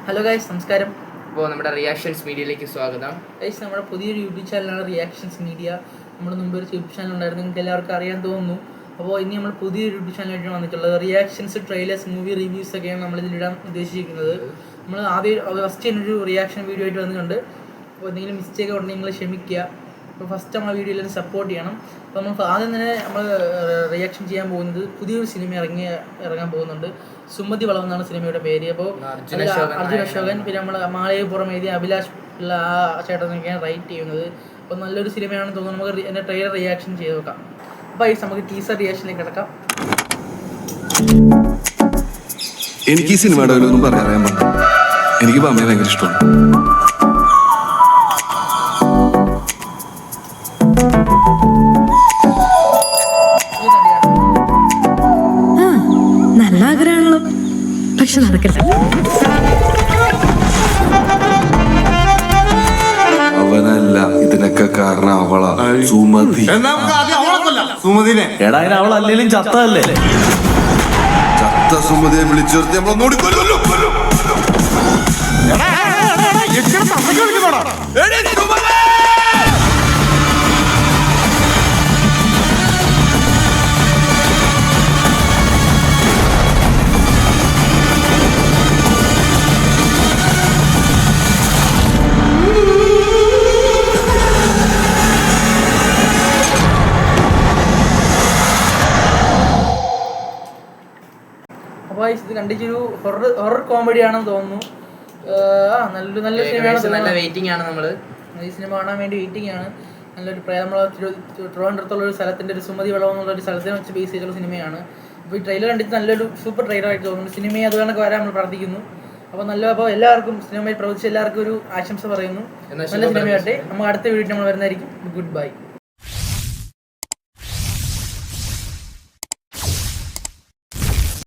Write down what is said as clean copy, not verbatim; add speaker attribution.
Speaker 1: Hello guys, നമസ്കാരം.
Speaker 2: അപ്പോൾ നമ്മുടെ റിയാക്ഷൻസ് മീഡിയയിലേക്ക് സ്വാഗതം.
Speaker 1: ഗൈസ്, നമ്മുടെ പുതിയൊരു യൂട്യൂബ് ചാനലാണ് റിയാക്ഷൻസ് മീഡിയ. നമ്മുടെ മുമ്പ് ഒരു യൂട്യൂബ് ചാനൽ ഉണ്ടായിരുന്നു, നിങ്ങൾക്ക് എല്ലാവർക്കും അറിയാൻ തോന്നുന്നു. അപ്പോൾ ഇനി നമ്മൾ പുതിയൊരു യൂട്യൂബ് ചാനലായിട്ടാണ് വന്നിട്ടുള്ളത്. റിയാക്ഷൻസ്, ട്രെയിലേഴ്സ്, മൂവി റിവ്യൂസ് ഒക്കെയാണ് നമ്മളിതിലിടാൻ ഉദ്ദേശിക്കുന്നത്. നമ്മൾ ഫസ്റ്റ് ഒരു റിയാക്ഷൻ വീഡിയോ ആയിട്ട് വന്നിട്ടുണ്ട്. അപ്പോൾ എന്തെങ്കിലും മിസ്റ്റേക്ക് ഉണ്ടെങ്കിൽ നിങ്ങൾ ക്ഷമിക്കുക. അപ്പോൾ ഫസ്റ്റ് നമ്മൾ വീഡിയോയിൽ സപ്പോർട്ട് ചെയ്യണം. അപ്പോൾ നമ്മൾ ആദ്യം തന്നെ നമ്മൾ റിയാക്ഷൻ ചെയ്യാൻ പോകുന്നത് പുതിയൊരു സിനിമ ഇറങ്ങാൻ പോകുന്നുണ്ട്. സുമതി വളവ് എന്നാണ് സിനിമയുടെ പേര്. അപ്പോൾ അർജുൻ അശോകൻ, പിന്നെ നമ്മൾ മാളയെ പുറം എഴുതിയ അഭിലാഷ് ഉള്ള ആ ചേട്ടനൊക്കെയാണ് റൈറ്റ് ചെയ്യുന്നത്. അപ്പോൾ നല്ലൊരു സിനിമയാണെന്ന് തോന്നുന്നു. നമുക്ക് എൻ്റെ ട്രെയിലർ റിയാക്ഷൻ ചെയ്ത് നോക്കാം. അപ്പോൾ നമുക്ക് ടീസർ റിയാക്ഷനിലേക്ക് കിടക്കാം.
Speaker 3: എനിക്ക് ഈ സിനിമയുടെ ഒന്നും പറയാൻ എനിക്ക് അമ്മയെ ഭയങ്കര ഇഷ്ടമാണ്.
Speaker 4: നല്ല ആഗ്രഹമാണല്ലോ, പക്ഷെ നടക്കില്ല.
Speaker 3: അവനല്ല, ഇതിനൊക്കെ കാരണം അവളാ, സുമതി.
Speaker 5: എടാ, അവൾ അല്ലെങ്കിലും ചത്തല്ലേ?
Speaker 3: ചത്ത സുമതിയെ വിളിച്ചേർത്തി നമ്മളൊന്നുകൂടി കൊല്ലുമല്ലോ.
Speaker 1: അപ്പോൾ ഇത് കണ്ടിട്ടൊരു ഹൊറർ കോമഡി ആണെന്ന് തോന്നുന്നു. നല്ല സിനിമയാണ്.
Speaker 2: നല്ല വെയിറ്റിംഗ് ആണ് നമ്മൾ
Speaker 1: ഈ സിനിമ കാണാൻ വേണ്ടി വെയിറ്റിംഗ് ആണ്. നല്ലൊരു നമ്മൾ ട്രിവാൻഡ്രത്തുള്ള ഒരു സ്ഥലത്തിൻ്റെ ഒരു സുമതി വളവ് എന്നുള്ള ഒരു സ്ഥലത്തിനെ വെച്ച് ബേസ് ചെയ്തിട്ടുള്ള സിനിമയാണ്. അപ്പോൾ ഈ ട്രെയിലർ കണ്ടിട്ട് നല്ലൊരു സൂപ്പർ ട്രെയിലർ ആയിട്ട് തോന്നുന്നു. സിനിമയെ അത് കണക്ക് വരാൻ നമ്മൾ പ്രാർത്ഥിക്കുന്നു. അപ്പോൾ എല്ലാവർക്കും സിനിമയിൽ പ്രവർത്തിച്ച എല്ലാവർക്കും ഒരു ആശംസ പറയുന്നു. നല്ല സിനിമയാട്ടെ. നമുക്ക് അടുത്ത വീഡിയോ നമ്മൾ വരുന്നതായിരിക്കും. Good bye.